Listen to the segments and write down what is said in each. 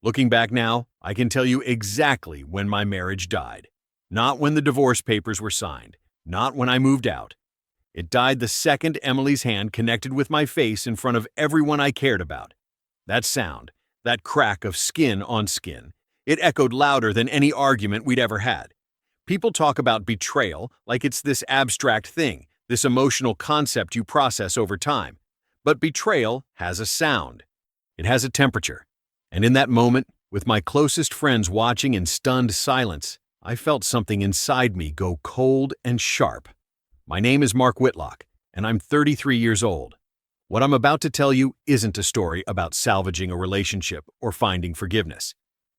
Looking back now, I can tell you exactly when my marriage died. Not when the divorce papers were signed, not when I moved out. It died the second Emily's hand connected with my face in front of everyone I cared about. That sound, that crack of skin on skin, it echoed louder than any argument we'd ever had. People talk about betrayal like it's this abstract thing, this emotional concept you process over time. But betrayal has a sound. It has a temperature. And in that moment, with my closest friends watching in stunned silence, I felt something inside me go cold and sharp. My name is Mark Whitlock, and I'm 33 years old. What I'm about to tell you isn't a story about salvaging a relationship or finding forgiveness.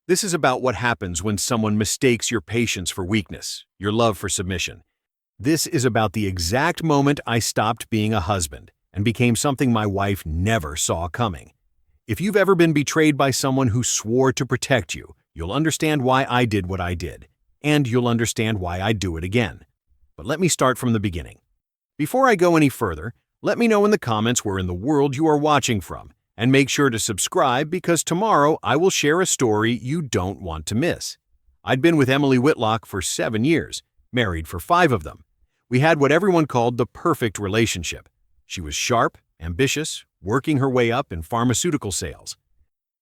This is about what happens when someone mistakes your patience for weakness, your love for submission. This is about the exact moment I stopped being a husband and became something my wife never saw coming. If you've ever been betrayed by someone who swore to protect you, you'll understand why I did what I did, and you'll understand why I'd do it again. But let me start from the beginning. Before I go any further, let me know in the comments where in the world you are watching from, and make sure to subscribe because tomorrow I will share a story you don't want to miss. I'd been with Emily Whitlock for 7 years, married for 5 of them. We had what everyone called the perfect relationship. She was sharp, ambitious, working her way up in pharmaceutical sales.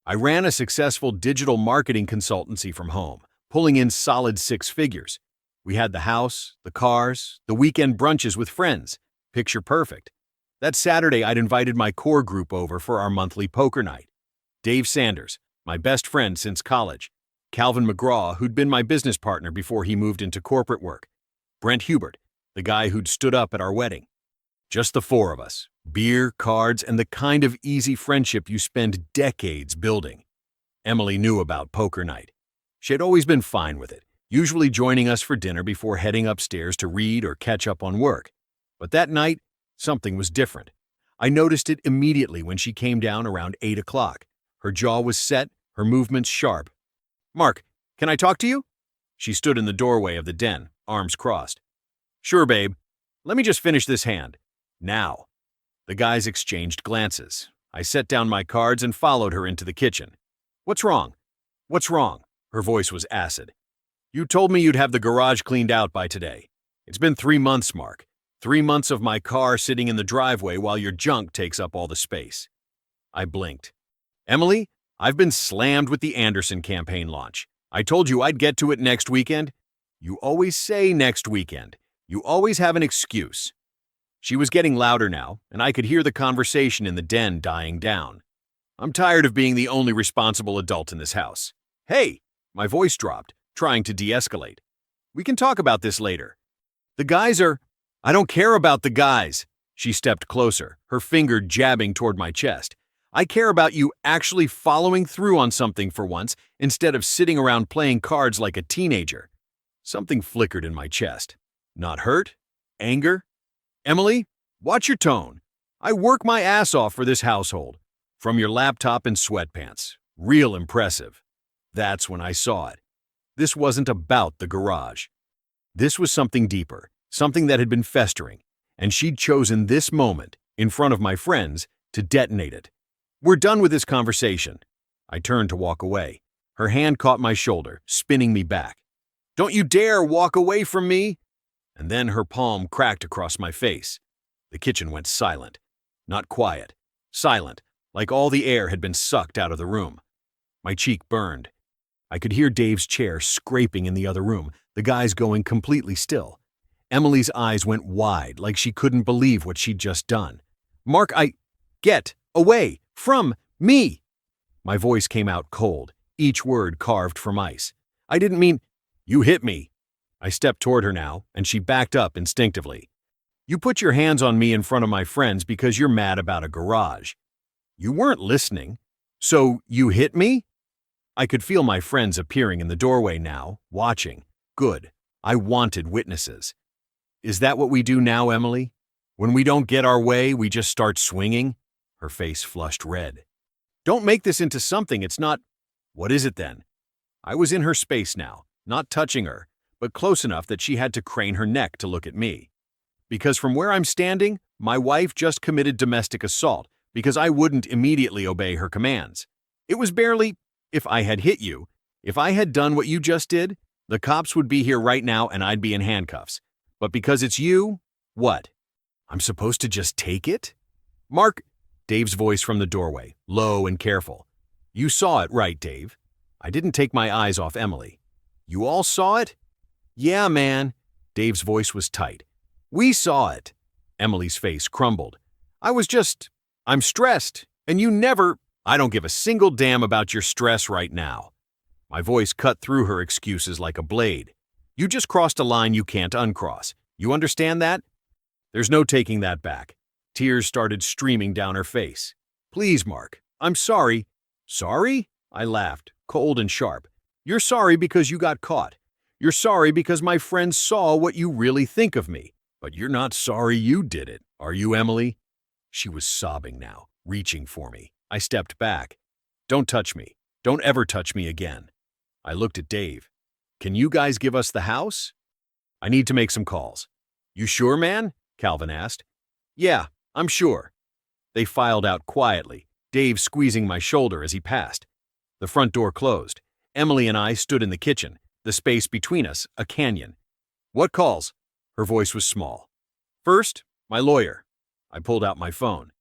I ran a successful digital marketing consultancy from home, pulling in solid 6 figures. We had the house, the cars, the weekend brunches with friends. Picture perfect. That Saturday, I'd invited my core group over for our monthly poker night. Dave Sanders, my best friend since college. Calvin McGraw, who'd been my business partner before he moved into corporate work. Brent Hubert, the guy who'd stood up at our wedding. Just the 4 of us. Beer, cards, and the kind of easy friendship you spend decades building. Emily knew about poker night. She had always been fine with it, usually joining us for dinner before heading upstairs to read or catch up on work. But that night, something was different. I noticed it immediately when she came down around 8 o'clock. Her jaw was set, her movements sharp. "Mark, can I talk to you?" She stood in the doorway of the den, arms crossed. "Sure, babe. Let me just finish this hand. Now." The guys exchanged glances. I set down my cards and followed her into the kitchen. "What's wrong? What's wrong?" Her voice was acid. "You told me you'd have the garage cleaned out by today. It's been 3 months, Mark. 3 months of my car sitting in the driveway while your junk takes up all the space." I blinked. "Emily, I've been slammed with the Anderson campaign launch. I told you I'd get to it next weekend. You always say next weekend. You always have an excuse." She was getting louder now, and I could hear the conversation in the den dying down. "I'm tired of being the only responsible adult in this house." "Hey!" My voice dropped, trying to de-escalate. "We can talk about this later. The guys are—" "I don't care about the guys." She stepped closer, her finger jabbing toward my chest. "I care about you actually following through on something for once instead of sitting around playing cards like a teenager." Something flickered in my chest. Not hurt? Anger? "Emily, watch your tone. I work my ass off for this household. From your laptop and sweatpants. Real impressive." That's when I saw it. This wasn't about the garage. This was something deeper, something that had been festering, and she'd chosen this moment, in front of my friends, to detonate it. "We're done with this conversation." I turned to walk away. Her hand caught my shoulder, spinning me back. "Don't you dare walk away from me!" And then her palm cracked across my face. The kitchen went silent. Not quiet. Silent, like all the air had been sucked out of the room. My cheek burned. I could hear Dave's chair scraping in the other room, the guys going completely still. Emily's eyes went wide, like she couldn't believe what she'd just done. "Mark, get away from me!" My voice came out cold, each word carved from ice. "I didn't mean—" "You hit me." I stepped toward her now, and she backed up instinctively. "You put your hands on me in front of my friends because you're mad about a garage. You weren't listening. So you hit me?" I could feel my friends appearing in the doorway now, watching. Good. I wanted witnesses. "Is that what we do now, Emily? When we don't get our way, we just start swinging?" Her face flushed red. "Don't make this into something it's not—" "What is it then?" I was in her space now, not touching her, but close enough that she had to crane her neck to look at me. Because from where I'm standing, my wife just committed domestic assault because I wouldn't immediately obey her commands. It was barely, If I had hit you, if I had done what you just did, the cops would be here right now and I'd be in handcuffs. But because it's you, what? I'm supposed to just take it? Mark, Dave's voice from the doorway, low and careful. You saw it, right, Dave? I didn't take my eyes off Emily. You all saw it? Yeah, man. Dave's voice was tight. We saw it. Emily's face crumbled. I'm stressed, and you never— I don't give a single damn about your stress right now. My voice cut through her excuses like a blade. You just crossed a line you can't uncross. You understand that? There's no taking that back. Tears started streaming down her face. Please, Mark, I'm sorry. Sorry? I laughed, cold and sharp. You're sorry because you got caught. You're sorry because my friends saw what you really think of me. But you're not sorry you did it, are you, Emily? She was sobbing now, reaching for me. I stepped back. Don't touch me. Don't ever touch me again. I looked at Dave. Can you guys give us the house? I need to make some calls. You sure, man? Calvin asked. Yeah, I'm sure. They filed out quietly, Dave squeezing my shoulder as he passed. The front door closed. Emily and I stood in the kitchen, the space between us a canyon. What calls? Her voice was small. First, my lawyer. I pulled out my phone.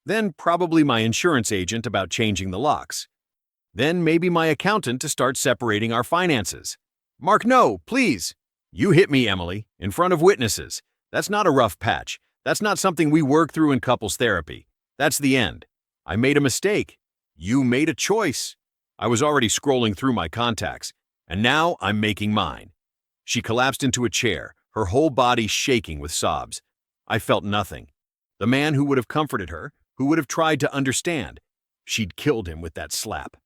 Then probably my insurance agent about changing the locks. Then maybe my accountant to start separating our finances. Mark, no, please. You hit me, Emily, in front of witnesses. That's not a rough patch. That's not something we work through in couples therapy. That's the end. I made a mistake. You made a choice. I was already scrolling through my contacts, and now I'm making mine. She collapsed into a chair, her whole body shaking with sobs. I felt nothing. The man who would have comforted her, who would have tried to understand, she'd killed him with that slap.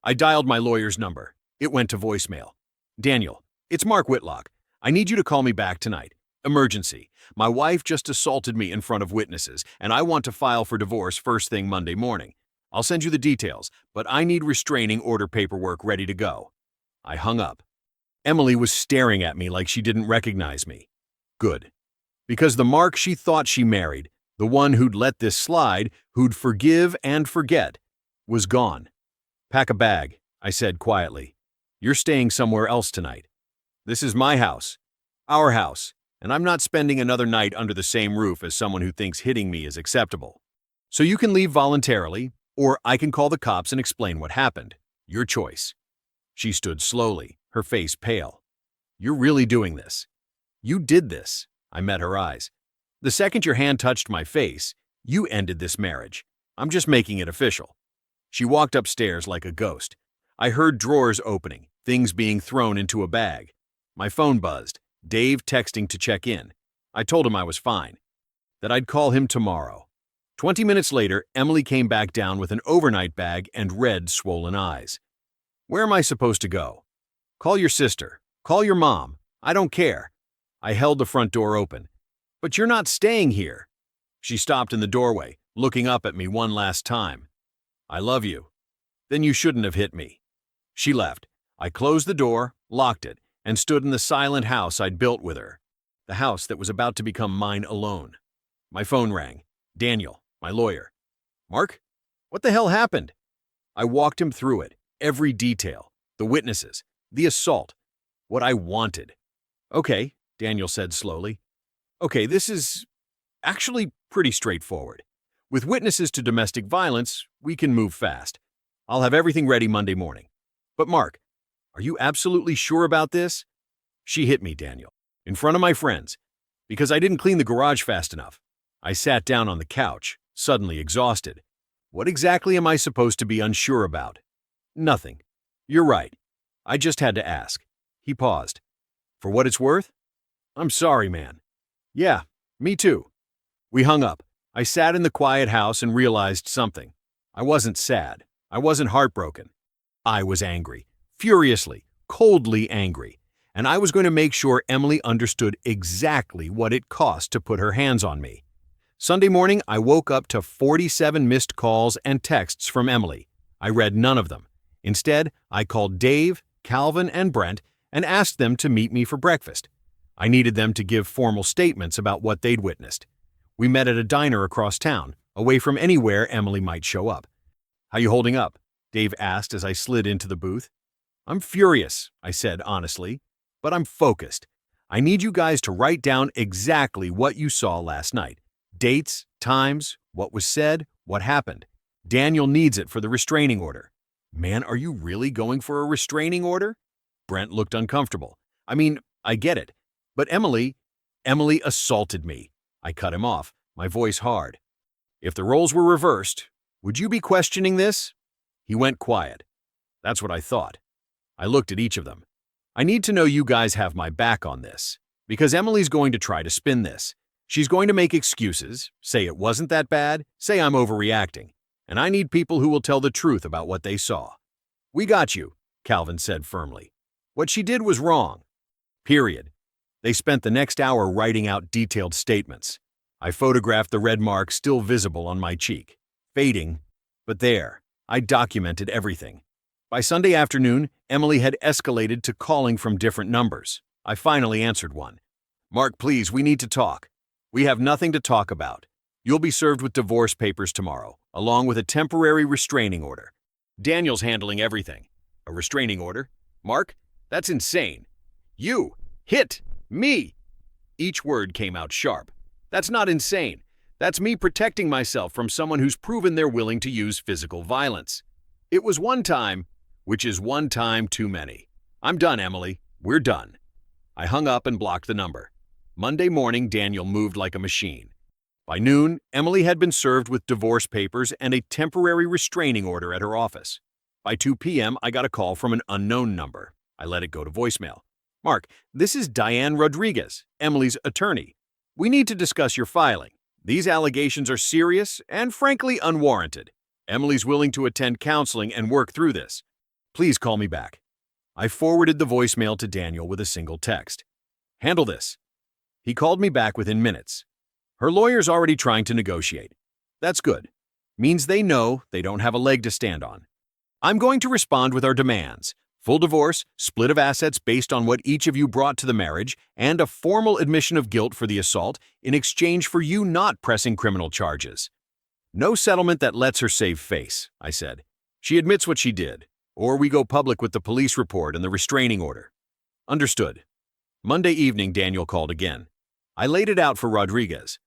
I dialed my lawyer's number. It went to voicemail. Daniel, it's Mark Whitlock. I need you to call me back tonight. Emergency. My wife just assaulted me in front of witnesses, and I want to file for divorce first thing Monday morning. I'll send you the details, but I need restraining order paperwork ready to go. I hung up. Emily was staring at me like she didn't recognize me. Good. Because the Mark she thought she married, the one who'd let this slide, who'd forgive and forget, was gone. Pack a bag, I said quietly. You're staying somewhere else tonight. This is my house, our house, and I'm not spending another night under the same roof as someone who thinks hitting me is acceptable. So you can leave voluntarily, or I can call the cops and explain what happened. Your choice. She stood slowly, her face pale. You're really doing this. You did this. I met her eyes. The second your hand touched my face, you ended this marriage. I'm just making it official. She walked upstairs like a ghost. I heard drawers opening, things being thrown into a bag. My phone buzzed, Dave texting to check in. I told him I was fine, that I'd call him tomorrow. 20 minutes later, Emily came back down with an overnight bag and red, swollen eyes. Where am I supposed to go? Call your sister. Call your mom. I don't care. I held the front door open. But you're not staying here. She stopped in the doorway, looking up at me one last time. I love you. Then you shouldn't have hit me. She left. I closed the door, locked it, and stood in the silent house I'd built with her. The house that was about to become mine alone. My phone rang. Daniel, my lawyer. Mark? What the hell happened? I walked him through it, every detail, the witnesses, the assault, what I wanted. Okay, Daniel said slowly. Okay, this is actually pretty straightforward. With witnesses to domestic violence, we can move fast. I'll have everything ready Monday morning. But Mark, are you absolutely sure about this? She hit me, Daniel, in front of my friends, because I didn't clean the garage fast enough. I sat down on the couch, suddenly exhausted. What exactly am I supposed to be unsure about? Nothing. You're right. I just had to ask. He paused. For what it's worth? I'm sorry, man. Yeah, me too. We hung up. I sat in the quiet house and realized something. I wasn't sad. I wasn't heartbroken. I was angry. Furiously, coldly angry. And I was going to make sure Emily understood exactly what it cost to put her hands on me. Sunday morning, I woke up to 47 missed calls and texts from Emily. I read none of them. Instead, I called Dave, Calvin, and Brent and asked them to meet me for breakfast. I needed them to give formal statements about what they'd witnessed. We met at a diner across town, away from anywhere Emily might show up. How you holding up? Dave asked as I slid into the booth. I'm furious, I said honestly, but I'm focused. I need you guys to write down exactly what you saw last night. Dates, times, what was said, what happened. Daniel needs it for the restraining order. Man, are you really going for a restraining order? Brent looked uncomfortable. I mean, I get it. But Emily assaulted me. I cut him off, my voice hard. If the roles were reversed, would you be questioning this? He went quiet. That's what I thought. I looked at each of them. I need to know you guys have my back on this, because Emily's going to try to spin this. She's going to make excuses, say it wasn't that bad, say I'm overreacting, and I need people who will tell the truth about what they saw. We got you, Calvin said firmly. What she did was wrong. Period. They spent the next hour writing out detailed statements. I photographed the red mark still visible on my cheek. Fading, but there. I documented everything. By Sunday afternoon, Emily had escalated to calling from different numbers. I finally answered one. Mark, please, we need to talk. We have nothing to talk about. You'll be served with divorce papers tomorrow, along with a temporary restraining order. Daniel's handling everything. A restraining order? Mark, that's insane. You hit me. Each word came out sharp. That's not insane. That's me protecting myself from someone who's proven they're willing to use physical violence. It was one time, which is one time too many. I'm done, Emily. We're done. I hung up and blocked the number. Monday morning, Daniel moved like a machine. By noon, Emily had been served with divorce papers and a temporary restraining order at her office. By 2 p.m., I got a call from an unknown number. I let it go to voicemail. Mark, this is Diane Rodriguez, Emily's attorney. We need to discuss your filing. These allegations are serious and frankly unwarranted. Emily's willing to attend counseling and work through this. Please call me back. I forwarded the voicemail to Daniel with a single text. Handle this. He called me back within minutes. Her lawyer's already trying to negotiate. That's good. Means they know they don't have a leg to stand on. I'm going to respond with our demands. Full divorce, split of assets based on what each of you brought to the marriage, and a formal admission of guilt for the assault in exchange for you not pressing criminal charges. No settlement that lets her save face, I said. She admits what she did, or we go public with the police report and the restraining order. Understood. Monday evening, Daniel called again. I laid it out for Rodriguez.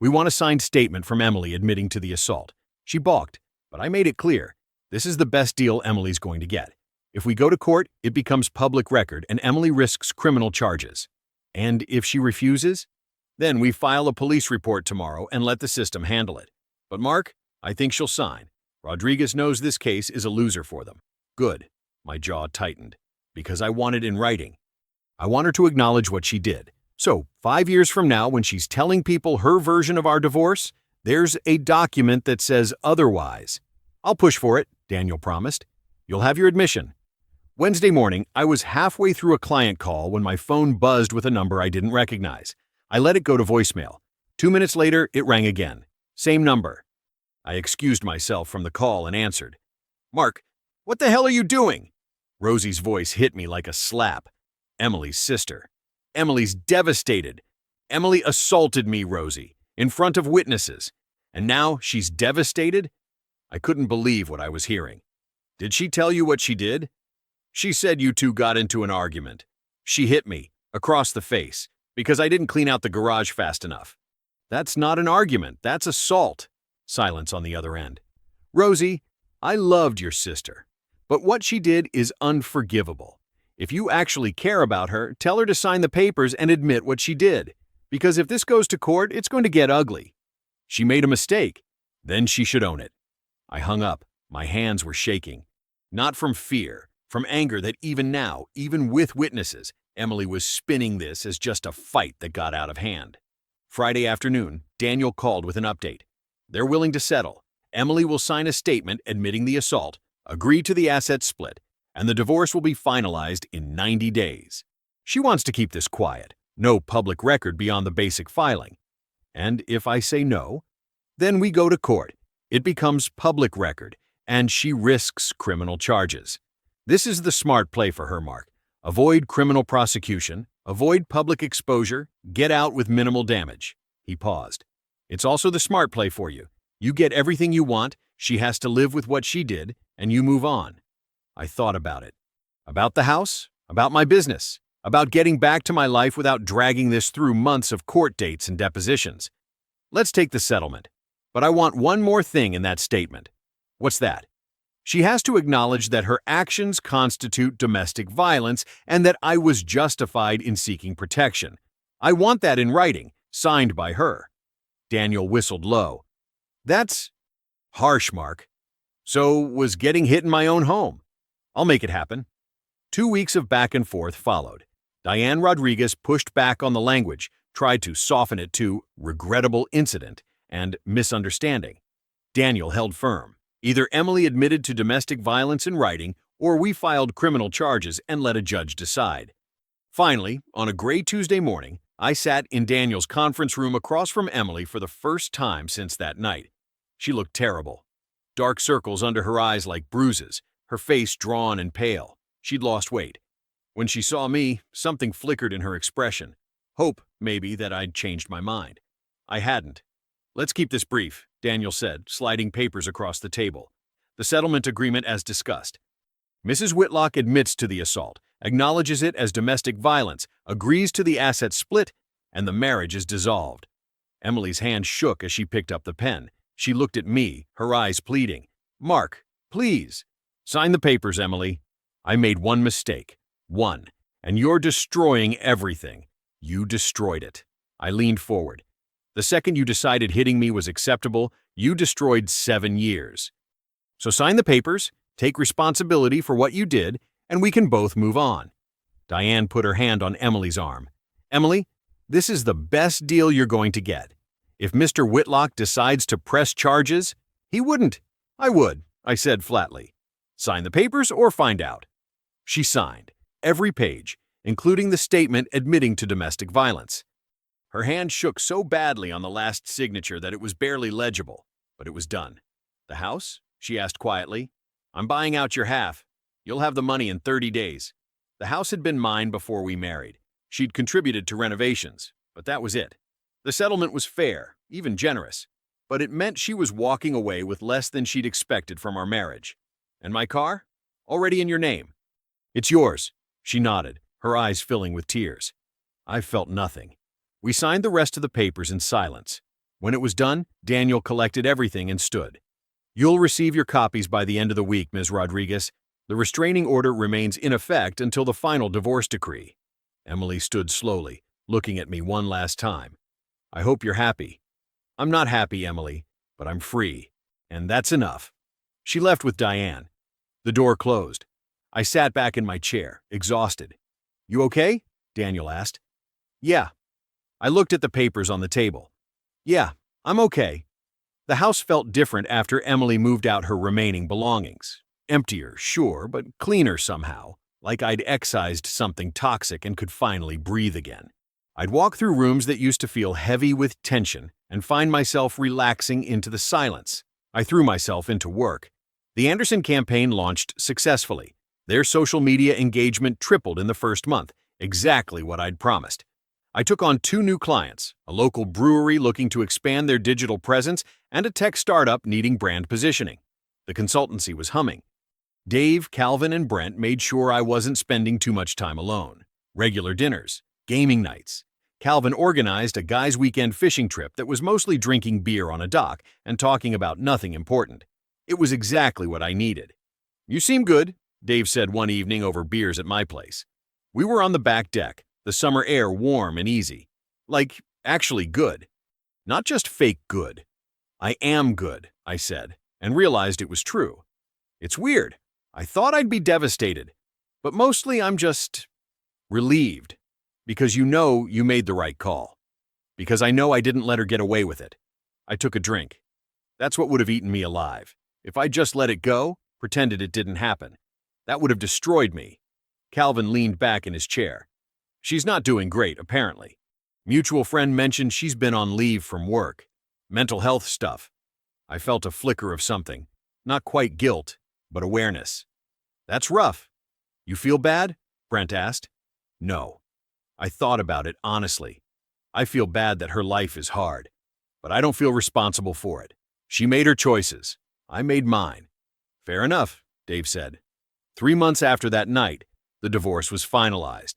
We want a signed statement from Emily admitting to the assault. She balked, but I made it clear. This is the best deal Emily's going to get. If we go to court, it becomes public record and Emily risks criminal charges. And if she refuses? Then we file a police report tomorrow and let the system handle it. But Mark, I think she'll sign. Rodriguez knows this case is a loser for them. Good. My jaw tightened. Because I want it in writing. I want her to acknowledge what she did. So, 5 years from now, when she's telling people her version of our divorce, there's a document that says otherwise. I'll push for it, Daniel promised. You'll have your admission. Wednesday morning, I was halfway through a client call when my phone buzzed with a number I didn't recognize. I let it go to voicemail. 2 minutes later, it rang again. Same number. I excused myself from the call and answered. Mark, what the hell are you doing? Rosie's voice hit me like a slap. Emily's sister. Emily's devastated. Emily assaulted me, Rosie, in front of witnesses. And now she's devastated? I couldn't believe what I was hearing. Did she tell you what she did? She said you two got into an argument. She hit me, across the face, because I didn't clean out the garage fast enough. That's not an argument, that's assault. Silence on the other end. Rosie, I loved your sister, but what she did is unforgivable. If you actually care about her, tell her to sign the papers and admit what she did. Because if this goes to court, it's going to get ugly. She made a mistake. Then she should own it. I hung up. My hands were shaking. Not from fear, from anger that even now, even with witnesses, Emily was spinning this as just a fight that got out of hand. Friday afternoon, Daniel called with an update. They're willing to settle. Emily will sign a statement admitting the assault, agree to the asset split, and the divorce will be finalized in 90 days. She wants to keep this quiet, no public record beyond the basic filing. And if I say no, then we go to court. It becomes public record, and she risks criminal charges. This is the smart play for her, Mark. Avoid criminal prosecution, avoid public exposure, get out with minimal damage. He paused. It's also the smart play for you. You get everything you want, She has to live with what she did, and you move on. I thought about it. About the house, about my business, about getting back to my life without dragging this through months of court dates and depositions. Let's take the settlement. But I want one more thing in that statement. What's that? She has to acknowledge that her actions constitute domestic violence and that I was justified in seeking protection. I want that in writing, signed by her. Daniel whistled low. That's harsh, Mark. So was getting hit in my own home. I'll make it happen. 2 weeks of back and forth followed. Diane Rodriguez pushed back on the language, tried to soften it to regrettable incident and misunderstanding. Daniel held firm. Either Emily admitted to domestic violence in writing, or we filed criminal charges and let a judge decide. Finally, on a gray Tuesday morning, I sat in Daniel's conference room across from Emily for the first time since that night. She looked terrible. Dark circles under her eyes like bruises, her face drawn and pale. She'd lost weight. When she saw me, something flickered in her expression. Hope, maybe, that I'd changed my mind. I hadn't. Let's keep this brief, Daniel said, sliding papers across the table. The settlement agreement as discussed. Mrs. Whitlock admits to the assault, acknowledges it as domestic violence, agrees to the asset split, and the marriage is dissolved. Emily's hand shook as she picked up the pen. She looked at me, her eyes pleading. Mark, please. Sign the papers, Emily. I made one mistake. One. And you're destroying everything. You destroyed it. I leaned forward. The second you decided hitting me was acceptable, you destroyed 7 years. So sign the papers, take responsibility for what you did, and we can both move on. Diane put her hand on Emily's arm. Emily, this is the best deal you're going to get. If Mr. Whitlock decides to press charges, he wouldn't. I would, I said flatly. Sign the papers or find out. She signed, every page, including the statement admitting to domestic violence. Her hand shook so badly on the last signature that it was barely legible, but it was done. The house? She asked quietly. I'm buying out your half. You'll have the money in 30 days. The house had been mine before we married. She'd contributed to renovations, but that was it. The settlement was fair, even generous, but it meant she was walking away with less than she'd expected from our marriage. And my car? Already in your name. It's yours. She nodded, her eyes filling with tears. I felt nothing. We signed the rest of the papers in silence. When it was done, Daniel collected everything and stood. You'll receive your copies by the end of the week, Ms. Rodriguez. The restraining order remains in effect until the final divorce decree. Emily stood slowly, looking at me one last time. I hope you're happy. I'm not happy, Emily, but I'm free. And that's enough. She left with Diane. The door closed. I sat back in my chair, exhausted. You okay? Daniel asked. Yeah. I looked at the papers on the table. Yeah, I'm okay. The house felt different after Emily moved out her remaining belongings. Emptier, sure, but cleaner somehow, like I'd excised something toxic and could finally breathe again. I'd walk through rooms that used to feel heavy with tension and find myself relaxing into the silence. I threw myself into work. The Anderson campaign launched successfully. Their social media engagement tripled in the first month, exactly what I'd promised. I took on 2 new clients, a local brewery looking to expand their digital presence and a tech startup needing brand positioning. The consultancy was humming. Dave, Calvin, and Brent made sure I wasn't spending too much time alone. Regular dinners, gaming nights. Calvin organized a guys' weekend fishing trip that was mostly drinking beer on a dock and talking about nothing important. It was exactly what I needed. You seem good, Dave said one evening over beers at my place. We were on the back deck, the summer air warm and easy. Like, actually good. Not just fake good. I am good, I said, and realized it was true. It's weird. I thought I'd be devastated, but mostly I'm just relieved. Because you know you made the right call. Because I know I didn't let her get away with it. I took a drink. That's what would have eaten me alive. If I just let it go, pretended it didn't happen, that would have destroyed me. Calvin leaned back in his chair. She's not doing great, apparently. Mutual friend mentioned she's been on leave from work. Mental health stuff. I felt a flicker of something. Not quite guilt, but awareness. That's rough. You feel bad? Brent asked. No. I thought about it honestly. I feel bad that her life is hard, but I don't feel responsible for it. She made her choices. I made mine. Fair enough, Dave said. 3 months after that night, the divorce was finalized.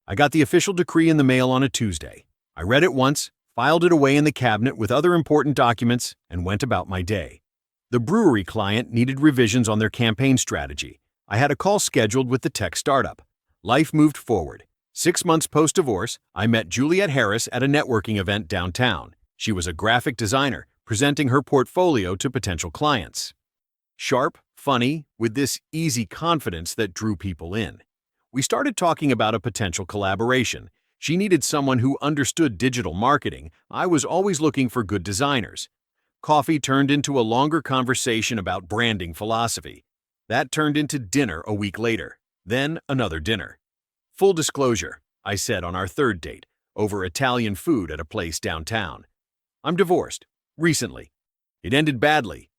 I got the official decree in the mail on a Tuesday. I read it once, filed it away in the cabinet with other important documents, and went about my day. The brewery client needed revisions on their campaign strategy. I had a call scheduled with the tech startup. Life moved forward. 6 months post-divorce, I met Juliet Harris at a networking event downtown. She was a graphic designer, presenting her portfolio to potential clients. Sharp, funny, with this easy confidence that drew people in. We started talking about a potential collaboration. She needed someone who understood digital marketing. I was always looking for good designers. Coffee turned into a longer conversation about branding philosophy. That turned into dinner a week later, then another dinner. Full disclosure, I said on our third date, over Italian food at a place downtown. I'm divorced, recently. It ended badly.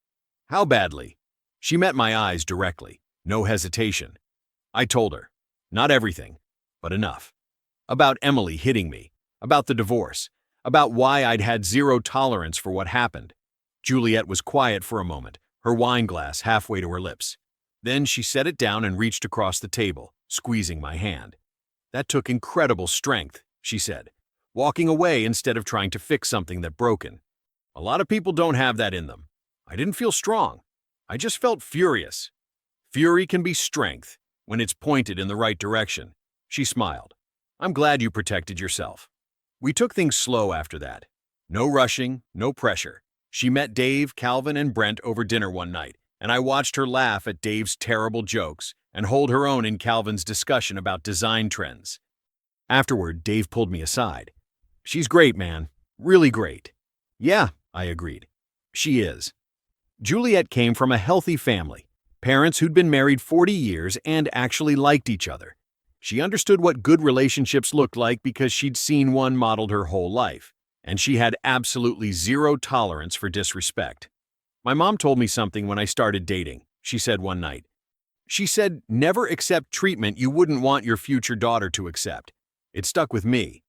How badly? She met my eyes directly, no hesitation. I told her, not everything, but enough. About Emily hitting me, about the divorce, about why I'd had zero tolerance for what happened. Juliet was quiet for a moment, her wine glass halfway to her lips. Then she set it down and reached across the table, squeezing my hand. That took incredible strength, she said, walking away instead of trying to fix something that broken. A lot of people don't have that in them. I didn't feel strong. I just felt furious. Fury can be strength when it's pointed in the right direction. She smiled. I'm glad you protected yourself. We took things slow after that. No rushing, no pressure. She met Dave, Calvin, and Brent over dinner one night, and I watched her laugh at Dave's terrible jokes and hold her own in Calvin's discussion about design trends. Afterward, Dave pulled me aside. She's great, man. Really great. Yeah, I agreed. She is. Juliet came from a healthy family, parents who'd been married 40 years and actually liked each other. She understood what good relationships looked like because she'd seen one modeled her whole life, and she had absolutely zero tolerance for disrespect. My mom told me something when I started dating, she said one night. She said, never accept treatment you wouldn't want your future daughter to accept. It stuck with me.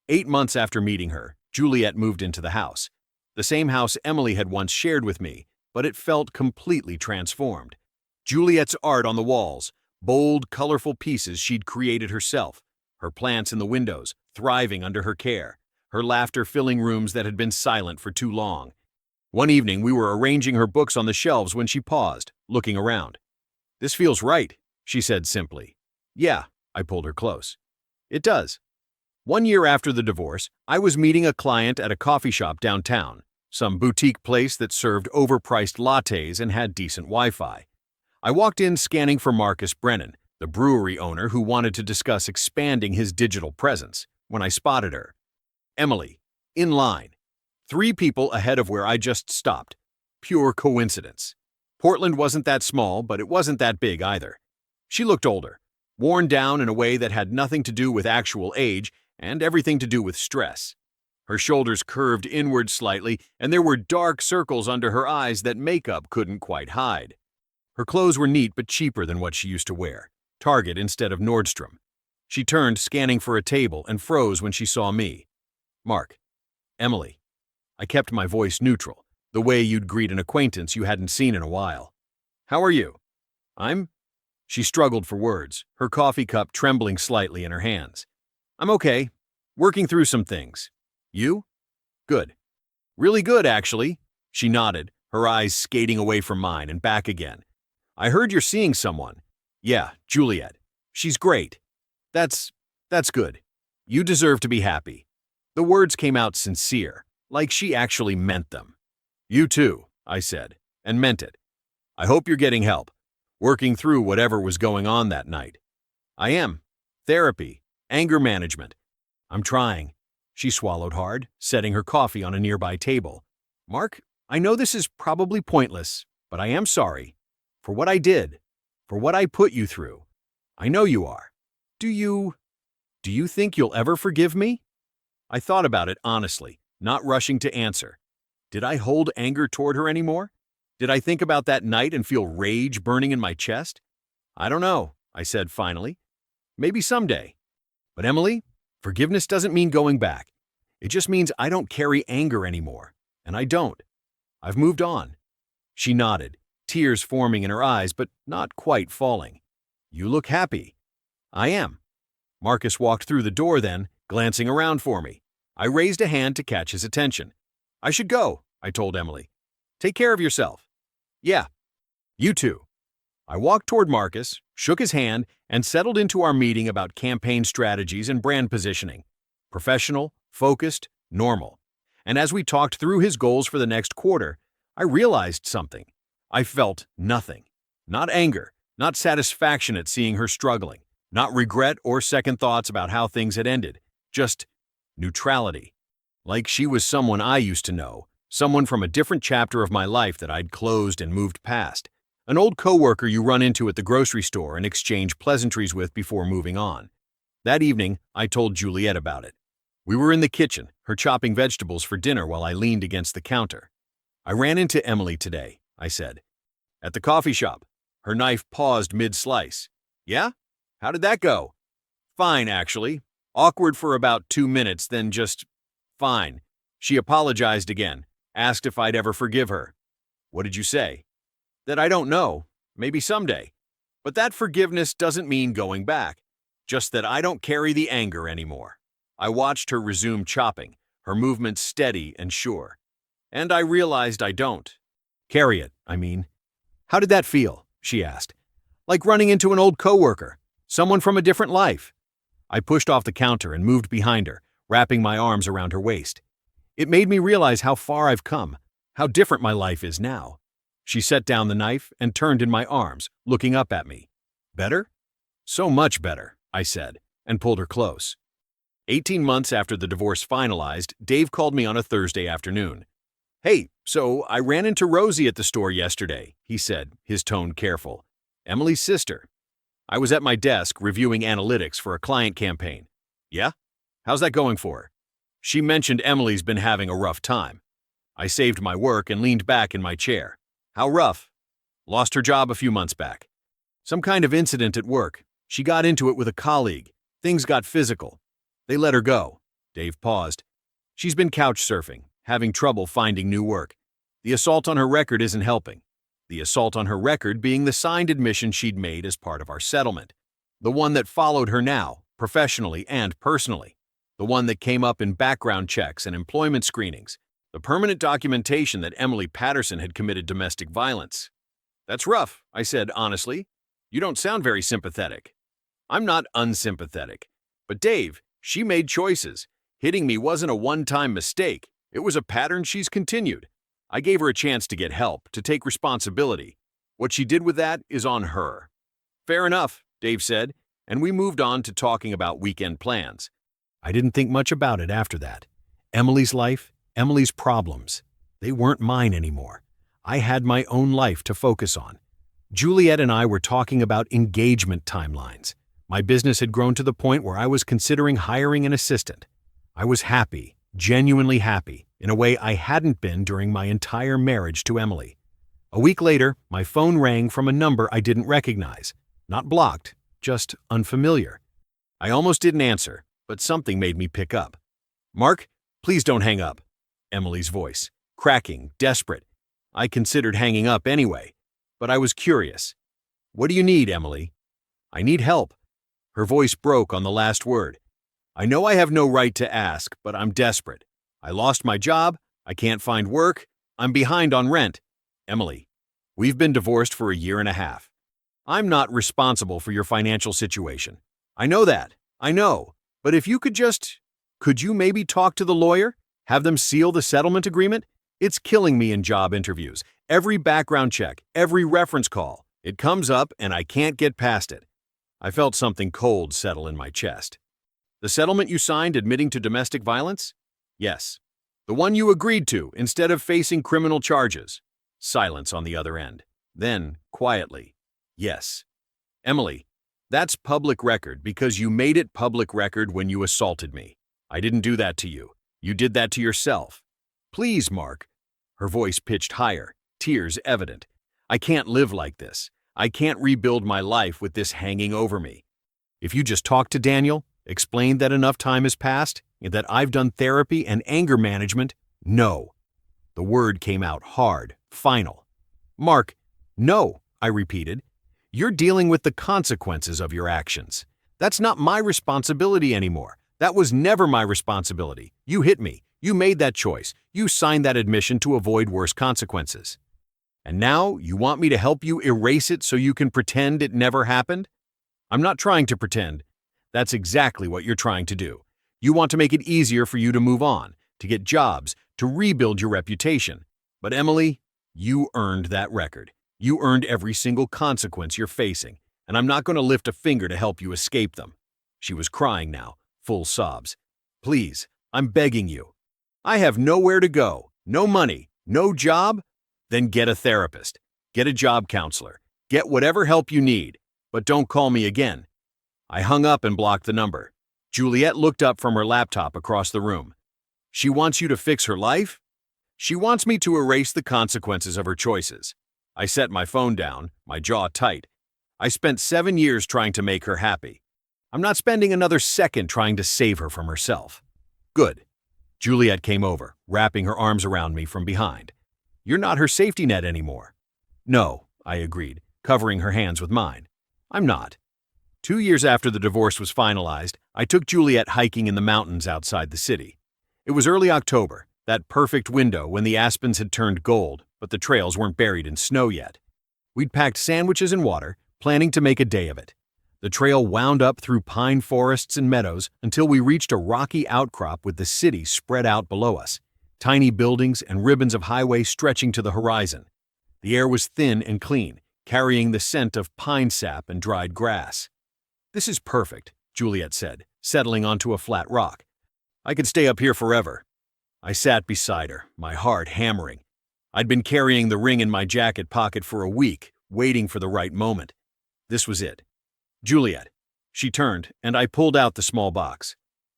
8 months after meeting her, Juliet moved into the house. The same house Emily had once shared with me, but it felt completely transformed. Juliet's art on the walls, bold, colorful pieces she'd created herself, her plants in the windows, thriving under her care, her laughter filling rooms that had been silent for too long. One evening, we were arranging her books on the shelves when she paused, looking around. This feels right, she said simply. Yeah, I pulled her close. It does. 1 year after the divorce, I was meeting a client at a coffee shop downtown, some boutique place that served overpriced lattes and had decent Wi-Fi. I walked in scanning for Marcus Brennan, the brewery owner who wanted to discuss expanding his digital presence, when I spotted her. Emily, in line. 3 people ahead of where I just stopped. Pure coincidence. Portland wasn't that small, but it wasn't that big either. She looked older, worn down in a way that had nothing to do with actual age and everything to do with stress. Her shoulders curved inward slightly, and there were dark circles under her eyes that makeup couldn't quite hide. Her clothes were neat but cheaper than what she used to wear, Target instead of Nordstrom. She turned, scanning for a table, and froze when she saw me. Mark. Emily. I kept my voice neutral, the way you'd greet an acquaintance you hadn't seen in a while. How are you? She struggled for words, her coffee cup trembling slightly in her hands. I'm okay. Working through some things. You? Good. Really good, actually. She nodded, her eyes skating away from mine and back again. I heard you're seeing someone. Yeah, Juliet. She's great. That's good. You deserve to be happy. The words came out sincere, like she actually meant them. You too, I said, and meant it. I hope you're getting help, working through whatever was going on that night. I am. Therapy, anger management. I'm trying. She swallowed hard, setting her coffee on a nearby table. Mark, I know this is probably pointless, but I am sorry. For what I did. For what I put you through. I know you are. Do you think you'll ever forgive me? I thought about it honestly, not rushing to answer. Did I hold anger toward her anymore? Did I think about that night and feel rage burning in my chest? I don't know, I said finally. Maybe someday. But Emily, forgiveness doesn't mean going back. It just means I don't carry anger anymore. And I don't. I've moved on. She nodded, tears forming in her eyes but not quite falling. "You look happy." "I am." Marcus walked through the door then, glancing around for me. I raised a hand to catch his attention. "I should go," I told Emily. "Take care of yourself." "Yeah, you too." I walked toward Marcus, shook his hand, and settled into our meeting about campaign strategies and brand positioning. Professional, focused, normal. And as we talked through his goals for the next quarter, I realized something. I felt nothing. Not anger, not satisfaction at seeing her struggling, not regret or second thoughts about how things had ended, just neutrality. Like she was someone I used to know, someone from a different chapter of my life that I'd closed and moved past. An old coworker you run into at the grocery store and exchange pleasantries with before moving on. That evening, I told Juliet about it. We were in the kitchen, her chopping vegetables for dinner while I leaned against the counter. "I ran into Emily today," I said. "At the coffee shop." Her knife paused mid-slice. "Yeah? How did that go?" "Fine, actually. Awkward for about 2 minutes, then just fine." She apologized again, asked if I'd ever forgive her. "What did you say?" "That I don't know. Maybe someday. But that forgiveness doesn't mean going back. Just that I don't carry the anger anymore." I watched her resume chopping, her movements steady and sure. And I realized I don't. "Carry it, I mean." "How did that feel?" she asked. "Like running into an old coworker, someone from a different life." I pushed off the counter and moved behind her, wrapping my arms around her waist. It made me realize how far I've come, how different my life is now. She set down the knife and turned in my arms, looking up at me. "Better?" "So much better," I said, and pulled her close. 18 months after the divorce finalized, Dave called me on a Thursday afternoon. "Hey, so I ran into Rosie at the store yesterday," he said, his tone careful. "Emily's sister." I was at my desk reviewing analytics for a client campaign. "Yeah? How's that going for her?" "She mentioned Emily's been having a rough time." I saved my work and leaned back in my chair. "How rough?" "Lost her job a few months back. Some kind of incident at work. She got into it with a colleague. Things got physical. They let her go." Dave paused. "She's been couch surfing, having trouble finding new work. The assault on her record isn't helping. The assault on her record being the signed admission she'd made as part of our settlement. The one that followed her now, professionally and personally. The one that came up in background checks and employment screenings. The permanent documentation that Emily Patterson had committed domestic violence." "That's rough," I said honestly. "You don't sound very sympathetic." "I'm not unsympathetic. But Dave, she made choices. Hitting me wasn't a one-time mistake. It was a pattern she's continued. I gave her a chance to get help, to take responsibility. What she did with that is on her." "Fair enough," Dave said, and we moved on to talking about weekend plans. I didn't think much about it after that. Emily's life, Emily's problems, they weren't mine anymore. I had my own life to focus on. Juliet and I were talking about engagement timelines. My business had grown to the point where I was considering hiring an assistant. I was happy, genuinely happy, in a way I hadn't been during my entire marriage to Emily. A week later, my phone rang from a number I didn't recognize. Not blocked, just unfamiliar. I almost didn't answer, but something made me pick up. "Mark, please don't hang up." Emily's voice, cracking, desperate. I considered hanging up anyway, but I was curious. "What do you need, Emily?" "I need help." Her voice broke on the last word. "I know I have no right to ask, but I'm desperate. I lost my job, I can't find work, I'm behind on rent. Emily, we've been divorced for a year and a half. I'm not responsible for your financial situation. I know that, I know. But if you could you maybe talk to the lawyer? Have them seal the settlement agreement? It's killing me in job interviews. Every background check, every reference call, it comes up and I can't get past it." I felt something cold settle in my chest. "The settlement you signed admitting to domestic violence?" "Yes." "The one you agreed to instead of facing criminal charges?" Silence on the other end. Then, quietly, "Yes." "Emily, that's public record because you made it public record when you assaulted me. I didn't do that to you. You did that to yourself." "Please, Mark." Her voice pitched higher, tears evident. "I can't live like this. I can't rebuild my life with this hanging over me. If you just talk to Daniel, explain that enough time has passed, and that I've done therapy and anger management, no." The word came out hard, final. Mark, no, I repeated. You're dealing with the consequences of your actions. That's not my responsibility anymore. That was never my responsibility. You hit me. You made that choice. You signed that admission to avoid worse consequences. And now you want me to help you erase it so you can pretend it never happened? I'm not trying to pretend. That's exactly what you're trying to do. You want to make it easier for you to move on, to get jobs, to rebuild your reputation. But Emily, you earned that record. You earned every single consequence you're facing, and I'm not going to lift a finger to help you escape them. She was crying now, full sobs. Please, I'm begging you. I have nowhere to go, no money, no job. Then get a therapist, get a job counselor, get whatever help you need, but don't call me again. I hung up and blocked the number. Juliet looked up from her laptop across the room. She wants you to fix her life? She wants me to erase the consequences of her choices. I set my phone down, my jaw tight. I spent 7 years trying to make her happy. I'm not spending another second trying to save her from herself. Good. Juliet came over, wrapping her arms around me from behind. You're not her safety net anymore. No, I agreed, covering her hands with mine. I'm not. 2 years after the divorce was finalized, I took Juliet hiking in the mountains outside the city. It was early October, that perfect window when the aspens had turned gold, but the trails weren't buried in snow yet. We'd packed sandwiches and water, planning to make a day of it. The trail wound up through pine forests and meadows until we reached a rocky outcrop with the city spread out below us, tiny buildings and ribbons of highway stretching to the horizon. The air was thin and clean, carrying the scent of pine sap and dried grass. This is perfect, Juliet said, settling onto a flat rock. I could stay up here forever. I sat beside her, my heart hammering. I'd been carrying the ring in my jacket pocket for a week, waiting for the right moment. This was it. Juliet. She turned, and I pulled out the small box.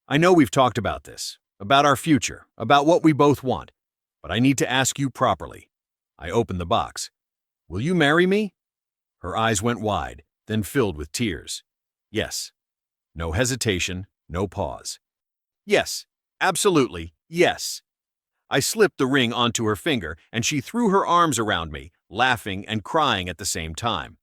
I know we've talked about this, about our future, about what we both want, but I need to ask you properly. I opened the box. Will you marry me? Her eyes went wide, then filled with tears. Yes. No hesitation, no pause. Yes, absolutely, yes. I slipped the ring onto her finger, and she threw her arms around me, laughing and crying at the same time.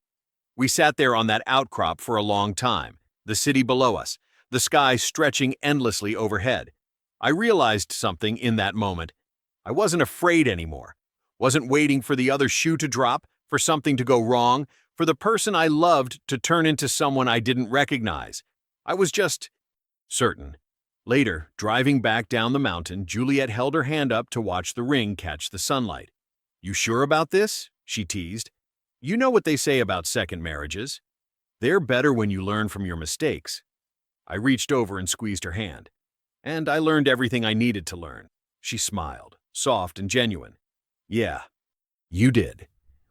We sat there on that outcrop for a long time, the city below us, the sky stretching endlessly overhead. I realized something in that moment. I wasn't afraid anymore. Wasn't waiting for the other shoe to drop, for something to go wrong, for the person I loved to turn into someone I didn't recognize. I was just certain. Later, driving back down the mountain, Juliet held her hand up to watch the ring catch the sunlight. You sure about this? She teased. You know what they say about second marriages. They're better when you learn from your mistakes. I reached over and squeezed her hand. And I learned everything I needed to learn. She smiled, soft and genuine. Yeah, you did.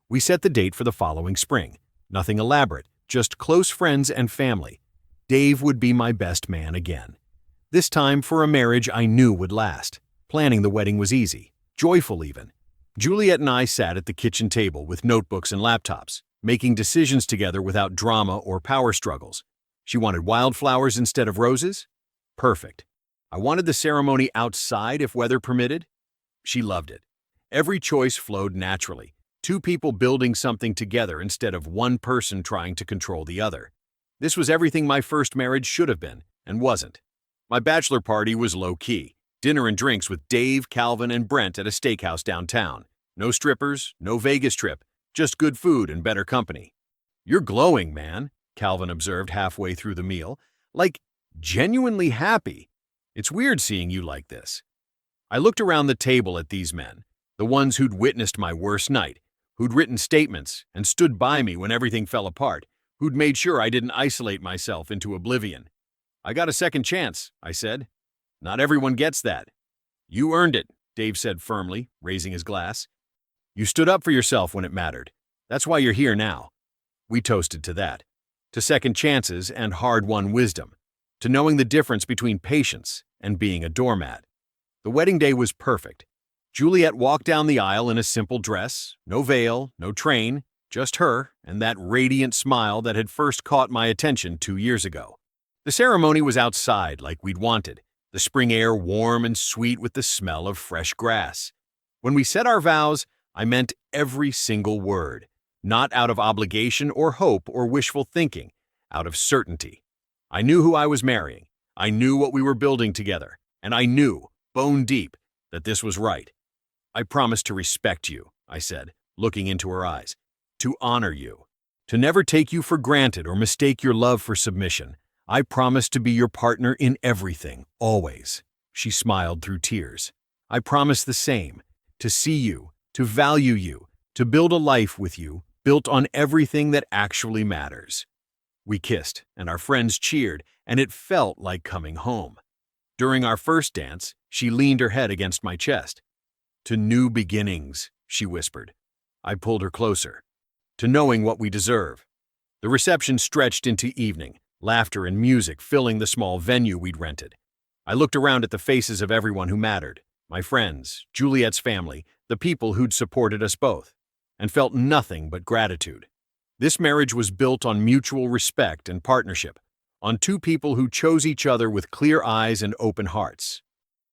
We set the date for the following spring. Nothing elaborate, just close friends and family. Dave would be my best man again. This time for a marriage I knew would last. Planning the wedding was easy, joyful even. Juliet and I sat at the kitchen table with notebooks and laptops, making decisions together without drama or power struggles. She wanted wildflowers instead of roses? Perfect. I wanted the ceremony outside if weather permitted. She loved it. Every choice flowed naturally, two people building something together instead of one person trying to control the other. This was everything my first marriage should have been, and wasn't. My bachelor party was low-key. Dinner and drinks with Dave, Calvin, and Brent at a steakhouse downtown. No strippers, no Vegas trip, just good food and better company. You're glowing, man, Calvin observed halfway through the meal. Like, genuinely happy. It's weird seeing you like this. I looked around the table at these men, the ones who'd witnessed my worst night, who'd written statements and stood by me when everything fell apart, who'd made sure I didn't isolate myself into oblivion. I got a second chance, I said. Not everyone gets that. You earned it, Dave said firmly, raising his glass. You stood up for yourself when it mattered. That's why you're here now. We toasted to that, to second chances and hard-won wisdom, to knowing the difference between patience and being a doormat. The wedding day was perfect. Juliet walked down the aisle in a simple dress, no veil, no train, just her and that radiant smile that had first caught my attention 2 years ago. The ceremony was outside like we'd wanted, the spring air warm and sweet with the smell of fresh grass. When we said our vows, I meant every single word, not out of obligation or hope or wishful thinking, out of certainty. I knew who I was marrying. I knew what we were building together, and I knew, bone deep, that this was right. I promise to respect you, I said, looking into her eyes, to honor you, to never take you for granted or mistake your love for submission. I promise to be your partner in everything, always. She smiled through tears. I promise the same, to see you, to value you, to build a life with you, built on everything that actually matters. We kissed, and our friends cheered, and it felt like coming home. During our first dance, she leaned her head against my chest. To new beginnings, she whispered. I pulled her closer. To knowing what we deserve. The reception stretched into evening, laughter and music filling the small venue we'd rented. I looked around at the faces of everyone who mattered, my friends, Juliet's family, the people who'd supported us both, and felt nothing but gratitude. This marriage was built on mutual respect and partnership, on two people who chose each other with clear eyes and open hearts.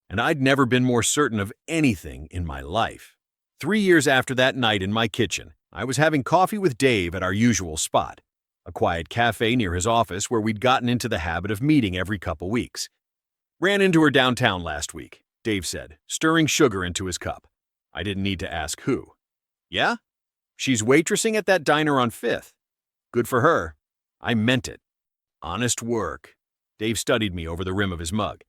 And I'd never been more certain of anything in my life. 3 years after that night in my kitchen, I was having coffee with Dave at our usual spot, a quiet cafe near his office where we'd gotten into the habit of meeting every couple weeks. Ran into her downtown last week, Dave said, stirring sugar into his cup. I didn't need to ask who. Yeah? She's waitressing at that diner on 5th. Good for her. I meant it. Honest work. Dave studied me over the rim of his mug.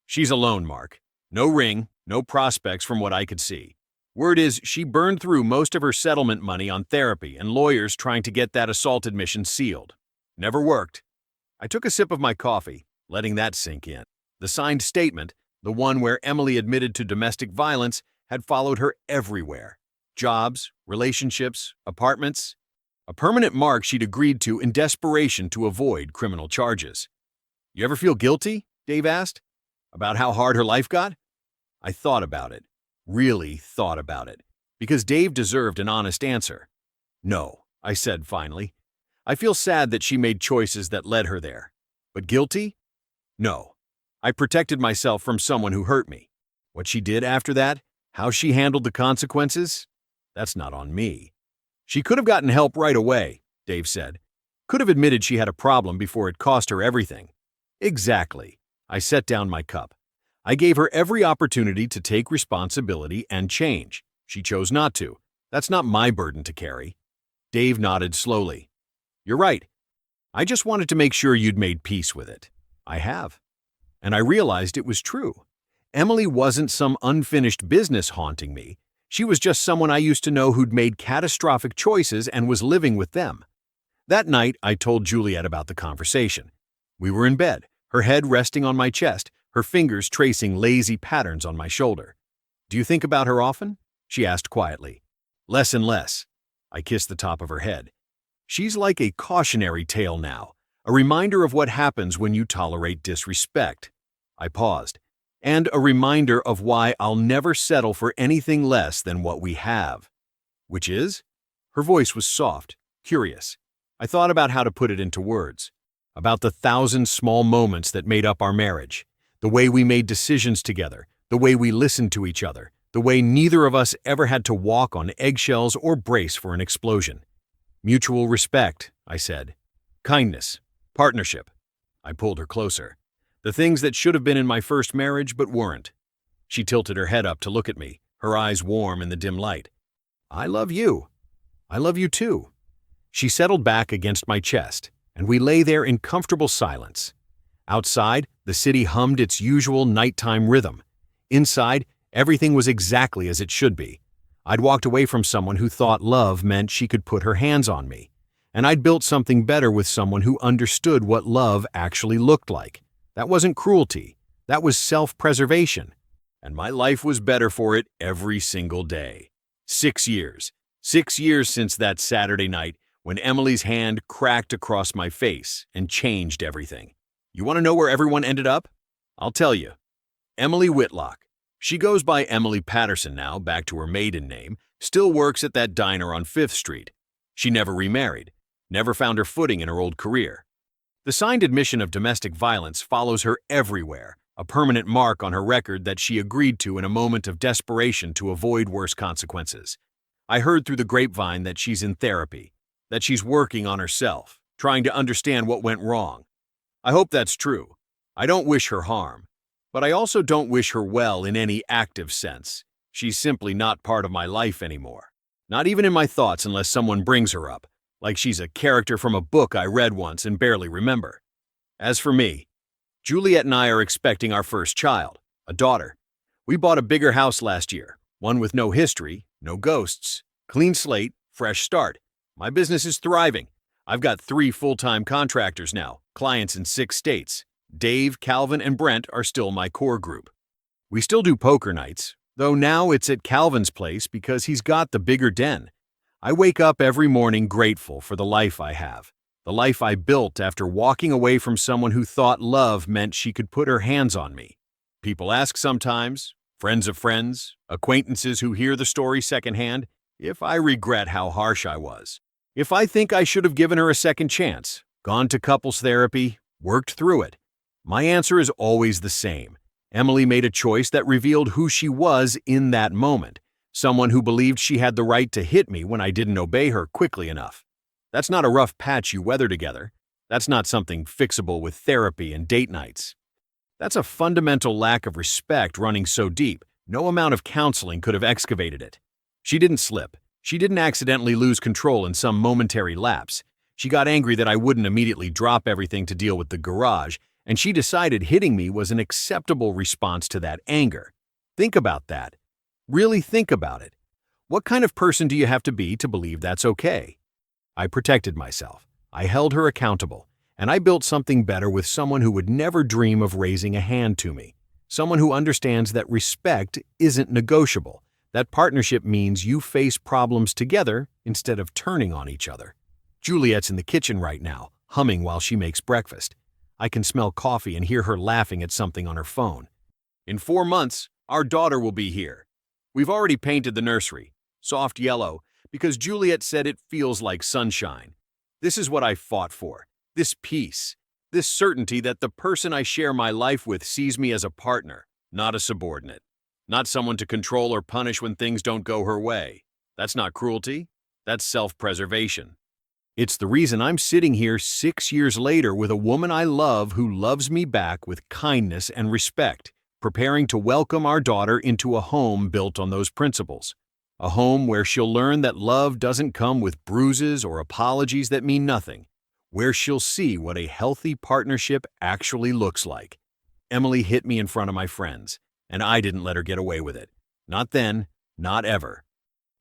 She's alone, Mark. No ring, no prospects from what I could see. Word is she burned through most of her settlement money on therapy and lawyers trying to get that assault admission sealed. Never worked. I took a sip of my coffee, letting that sink in. The signed statement, the one where Emily admitted to domestic violence, had followed her everywhere. Jobs, relationships, apartments. A permanent mark she'd agreed to in desperation to avoid criminal charges. You ever feel guilty? Dave asked. About how hard her life got? I thought about it. Really thought about it, because Dave deserved an honest answer. No, I said finally. I feel sad that she made choices that led her there. But guilty? No. I protected myself from someone who hurt me. What she did after that, how she handled the consequences, that's not on me. She could have gotten help right away, Dave said. Could have admitted she had a problem before it cost her everything. Exactly. I set down my cup. I gave her every opportunity to take responsibility and change. She chose not to. That's not my burden to carry. Dave nodded slowly. You're right. I just wanted to make sure you'd made peace with it. I have. And I realized it was true. Emily wasn't some unfinished business haunting me. She was just someone I used to know who'd made catastrophic choices and was living with them. That night, I told Juliet about the conversation. We were in bed, her head resting on my chest, her fingers tracing lazy patterns on my shoulder. Do you think about her often? She asked quietly. Less and less. I kissed the top of her head. She's like a cautionary tale now, a reminder of what happens when you tolerate disrespect. I paused. And a reminder of why I'll never settle for anything less than what we have. Which is? Her voice was soft, curious. I thought about how to put it into words. About the 1,000 small moments that made up our marriage. The way we made decisions together, the way we listened to each other, the way neither of us ever had to walk on eggshells or brace for an explosion. Mutual respect, I said. Kindness. Partnership. I pulled her closer. The things that should have been in my first marriage but weren't. She tilted her head up to look at me, her eyes warm in the dim light. I love you. I love you too. She settled back against my chest, and we lay there in comfortable silence. Outside, the city hummed its usual nighttime rhythm. Inside, everything was exactly as it should be. I'd walked away from someone who thought love meant she could put her hands on me, and I'd built something better with someone who understood what love actually looked like. That wasn't cruelty. That was self-preservation. And my life was better for it every single day. 6 years. 6 years since that Saturday night when Emily's hand cracked across my face and changed everything. You want to know where everyone ended up? I'll tell you. Emily Whitlock. She goes by Emily Patterson now, back to her maiden name, still works at that diner on 5th Street. She never remarried, never found her footing in her old career. The signed admission of domestic violence follows her everywhere, a permanent mark on her record that she agreed to in a moment of desperation to avoid worse consequences. I heard through the grapevine that she's in therapy, that she's working on herself, trying to understand what went wrong. I hope that's true. I don't wish her harm, but I also don't wish her well in any active sense. She's simply not part of my life anymore. Not even in my thoughts unless someone brings her up, like she's a character from a book I read once and barely remember. As for me, Juliet and I are expecting our first child, a daughter. We bought a bigger house last year, one with no history, no ghosts, clean slate, fresh start. My business is thriving. I've got 3 full-time contractors now, clients in 6 states. Dave, Calvin, and Brent are still my core group. We still do poker nights, though now it's at Calvin's place because he's got the bigger den. I wake up every morning grateful for the life I have, the life I built after walking away from someone who thought love meant she could put her hands on me. People ask sometimes, friends of friends, acquaintances who hear the story secondhand, if I regret how harsh I was. If I think I should have given her a second chance, gone to couples therapy, worked through it. My answer is always the same. Emily made a choice that revealed who she was in that moment, someone who believed she had the right to hit me when I didn't obey her quickly enough. That's not a rough patch you weather together. That's not something fixable with therapy and date nights. That's a fundamental lack of respect running so deep, no amount of counseling could have excavated it. She didn't slip. She didn't accidentally lose control in some momentary lapse. She got angry that I wouldn't immediately drop everything to deal with the garage, and she decided hitting me was an acceptable response to that anger. Think about that. Really think about it. What kind of person do you have to be to believe that's okay? I protected myself. I held her accountable, and I built something better with someone who would never dream of raising a hand to me. Someone who understands that respect isn't negotiable. That partnership means you face problems together instead of turning on each other. Juliet's in the kitchen right now, humming while she makes breakfast. I can smell coffee and hear her laughing at something on her phone. In 4 months, our daughter will be here. We've already painted the nursery, soft yellow, because Juliet said it feels like sunshine. This is what I fought for, this peace, this certainty that the person I share my life with sees me as a partner, not a subordinate. Not someone to control or punish when things don't go her way. That's not cruelty. That's self-preservation. It's the reason I'm sitting here 6 years later with a woman I love who loves me back with kindness and respect, preparing to welcome our daughter into a home built on those principles. A home where she'll learn that love doesn't come with bruises or apologies that mean nothing, where she'll see what a healthy partnership actually looks like. Emily hit me in front of my friends, and I didn't let her get away with it. Not then, not ever.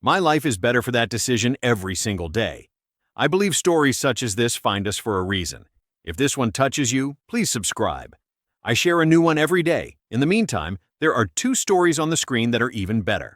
My life is better for that decision every single day. I believe stories such as this find us for a reason. If this one touches you, please subscribe. I share a new one every day. In the meantime, there are 2 stories on the screen that are even better.